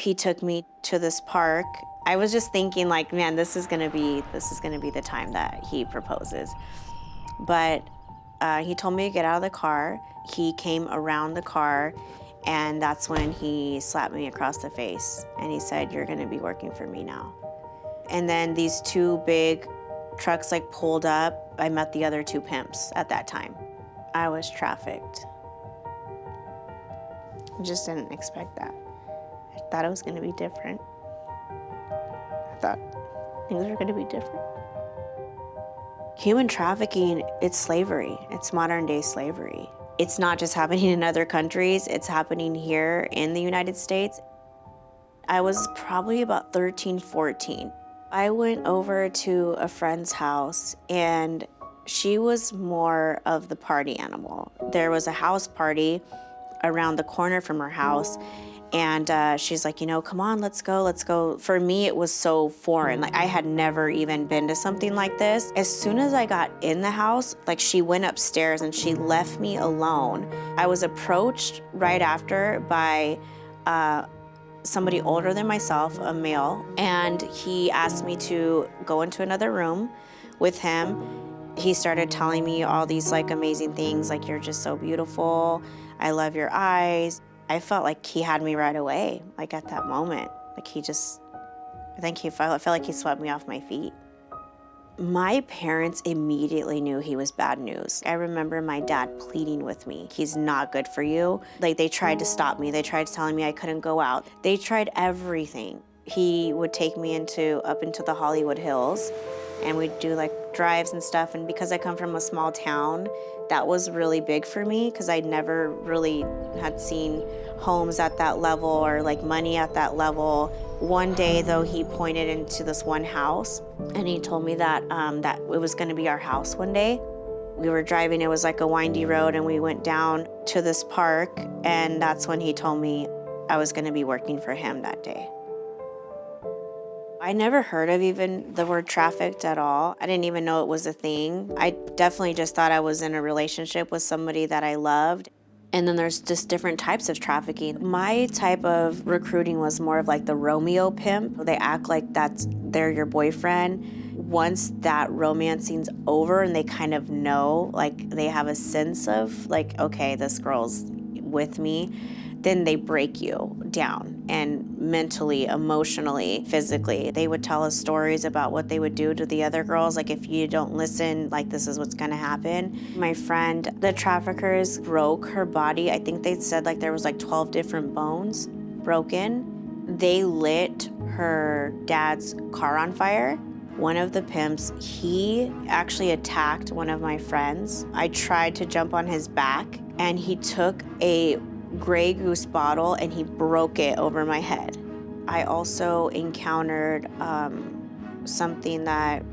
He took me to this park. I was just thinking like, man, this is gonna be the time that he proposes. But he told me to get out of the car. He came around the car, and that's when he slapped me across the face. And he said, "You're gonna be working for me now." And then these two big trucks like pulled up. I met the other two pimps at that time. I was trafficked. I just didn't expect that. I thought it was gonna be different. I thought things were gonna be different. Human trafficking, it's slavery. It's modern day slavery. It's not just happening in other countries, it's happening here in the United States. I was probably about 13, 14. I went over to a friend's house, and she was more of the party animal. There was a house party around the corner from her house, and she's like, you know, come on, let's go, let's go. For me, it was so foreign. Like, I had never even been to something like this. As soon as I got in the house, like, she went upstairs and she left me alone. I was approached right after by somebody older than myself, a male, and he asked me to go into another room with him. He started telling me all these like amazing things, like, you're just so beautiful, I love your eyes. I felt like he had me right away, like at that moment. Like I felt like he swept me off my feet. My parents immediately knew he was bad news. I remember my dad pleading with me, he's not good for you. Like, they tried to stop me. They tried telling me I couldn't go out. They tried everything. He would take me up into the Hollywood Hills, and we'd do like drives and stuff. And because I come from a small town, that was really big for me because I never really had seen homes at that level or like money at that level. One day though, he pointed into this one house and he told me that that it was gonna be our house one day. We were driving, it was like a windy road, and we went down to this park, and that's when he told me I was gonna be working for him that day. I never heard of even the word trafficked at all. I didn't even know it was a thing. I definitely just thought I was in a relationship with somebody that I loved. And then there's just different types of trafficking. My type of recruiting was more of like the Romeo pimp. They act like they're your boyfriend. Once that romancing's over and they kind of know, like they have a sense of like, okay, this girl's with me, then they break you down, and mentally, emotionally, physically. They would tell us stories about what they would do to the other girls. Like, if you don't listen, like, this is what's gonna happen. My friend, the traffickers broke her body. I think they said like there was like 12 different bones broken. They lit her dad's car on fire. One of the pimps, he actually attacked one of my friends. I tried to jump on his back, and he took a Grey Goose bottle and he broke it over my head. I also encountered something that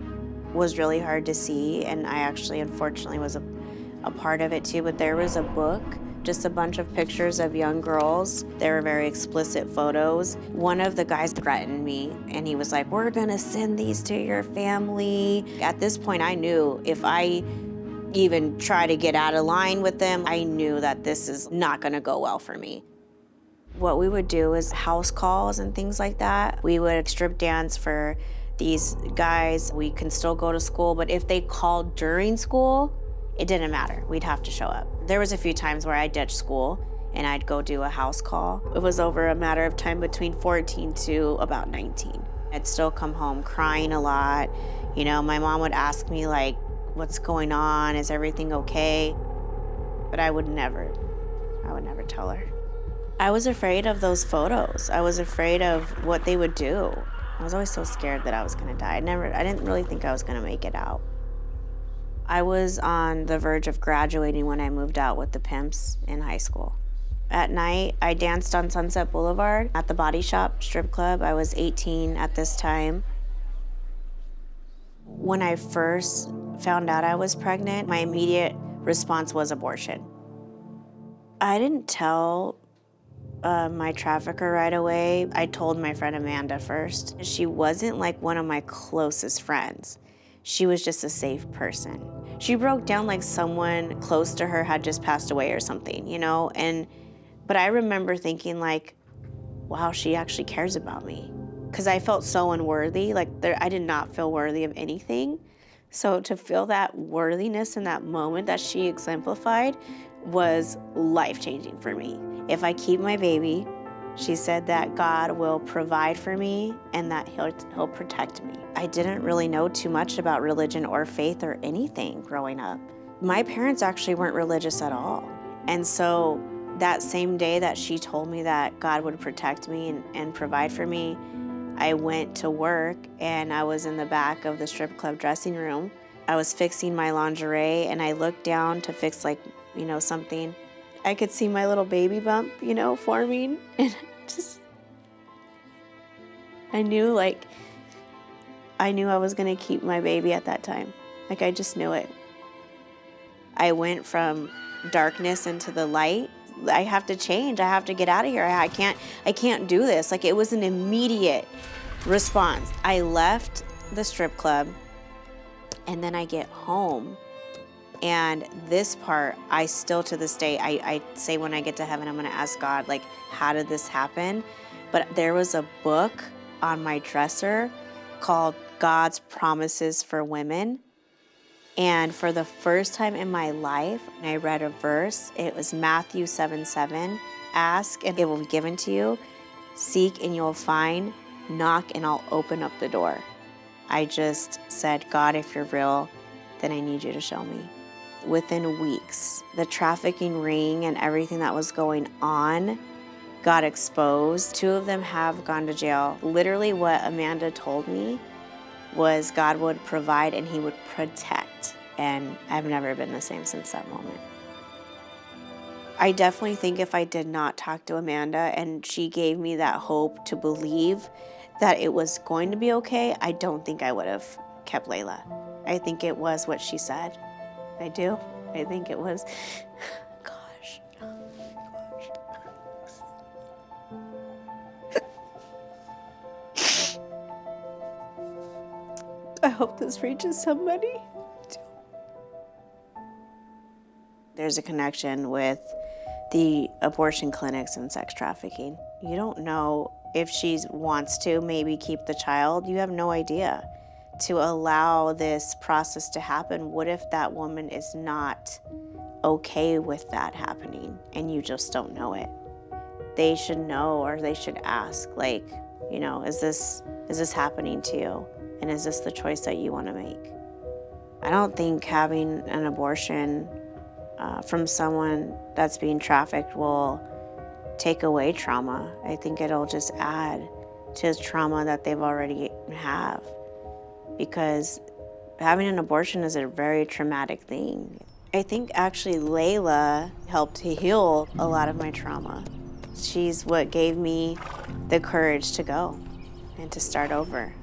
was really hard to see, and I actually unfortunately was a part of it too, but there was a book, just a bunch of pictures of young girls. They were very explicit photos. One of the guys threatened me, and he was like, we're gonna send these to your family. At this point, I knew if I even try to get out of line with them, I knew that this is not gonna go well for me. What we would do is house calls and things like that. We would strip dance for these guys. We can still go to school, but if they called during school, it didn't matter. We'd have to show up. There was a few times where I ditched school and I'd go do a house call. It was over a matter of time between 14 to about 19. I'd still come home crying a lot. You know, my mom would ask me like, what's going on? Is everything okay? But I would never tell her. I was afraid of those photos. I was afraid of what they would do. I was always so scared that I was gonna die. I didn't really think I was gonna make it out. I was on the verge of graduating when I moved out with the pimps in high school. At night, I danced on Sunset Boulevard at the Body Shop strip club. I was 18 at this time. When I first found out I was pregnant, my immediate response was abortion. I didn't tell my trafficker right away. I told my friend Amanda first. She wasn't like one of my closest friends. She was just a safe person. She broke down like someone close to her had just passed away or something, you know? But I remember thinking like, wow, she actually cares about me. Because I felt so unworthy, I did not feel worthy of anything. So to feel that worthiness in that moment that she exemplified was life-changing for me. If I keep my baby, she said that God will provide for me and that he'll protect me. I didn't really know too much about religion or faith or anything growing up. My parents actually weren't religious at all. And so that same day that she told me that God would protect me and provide for me, I went to work and I was in the back of the strip club dressing room. I was fixing my lingerie and I looked down to fix something. I could see my little baby bump, forming, and I knew I was gonna keep my baby at that time. I just knew it. I went from darkness into the light. I have to change. I have to get out of here. I can't do this. It was an immediate response. I left the strip club and then I get home. And this part, I still to this day, I say when I get to heaven, I'm gonna ask God, how did this happen? But there was a book on my dresser called God's Promises for Women. And for the first time in my life, I read a verse. It was Matthew 7:7. Ask and it will be given to you. Seek and you'll find. Knock and I'll open up the door. I just said, God, if you're real, then I need you to show me. Within weeks, the trafficking ring and everything that was going on got exposed. 2 of them have gone to jail. Literally what Amanda told me was God would provide and he would protect. And I've never been the same since that moment. I definitely think if I did not talk to Amanda and she gave me that hope to believe that it was going to be okay, I don't think I would have kept Leila. I think it was what she said. I do. I think it was, gosh. I hope this reaches somebody. There's a connection with the abortion clinics and sex trafficking. You don't know if she wants to maybe keep the child. You have no idea. To allow this process to happen, what if that woman is not okay with that happening and you just don't know it? They should know, or they should ask, is this happening to you? And is this the choice that you want to make? I don't think having an abortion from someone that's being trafficked will take away trauma. I think it'll just add to trauma that they've already have. Because having an abortion is a very traumatic thing. I think actually Leila helped to heal a lot of my trauma. She's what gave me the courage to go and to start over.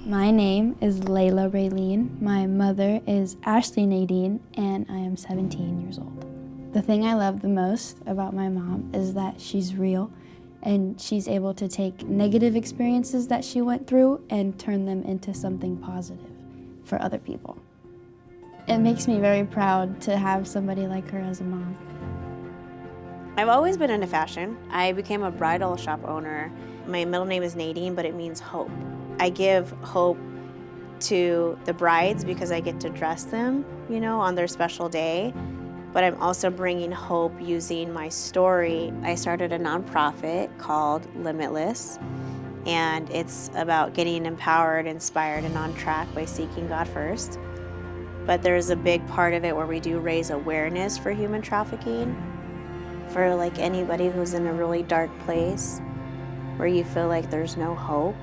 My name is Leila Raylene. My mother is Ashley Nadine, and I am 17 years old. The thing I love the most about my mom is that she's real, and she's able to take negative experiences that she went through and turn them into something positive for other people. It makes me very proud to have somebody like her as a mom. I've always been into fashion. I became a bridal shop owner. My middle name is Nadine, but it means hope. I give hope to the brides because I get to dress them, on their special day. But I'm also bringing hope using my story. I started a nonprofit called Limitless, and it's about getting empowered, inspired, and on track by seeking God first. But there's a big part of it where we do raise awareness for human trafficking, for anybody who's in a really dark place where you feel like there's no hope.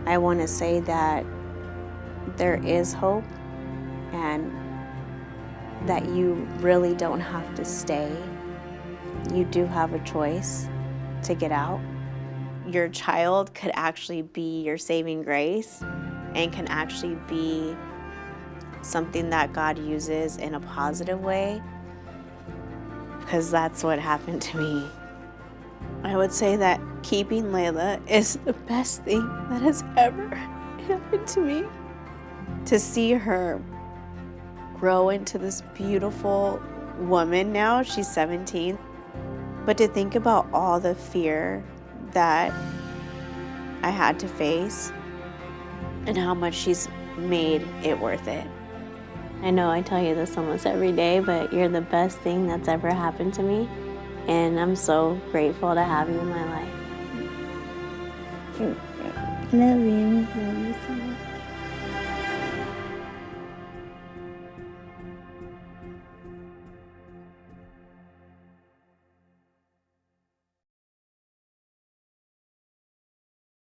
I want to say that there is hope and that you really don't have to stay. You do have a choice to get out. Your child could actually be your saving grace and can actually be something that God uses in a positive way, because that's what happened to me. I would say that keeping Leila is the best thing that has ever happened to me. To see her grow into this beautiful woman now, she's 17. But to think about all the fear that I had to face and how much she's made it worth it. I know I tell you this almost every day, but you're the best thing that's ever happened to me. And I'm so grateful to have you in my life. Love you. Love you so much.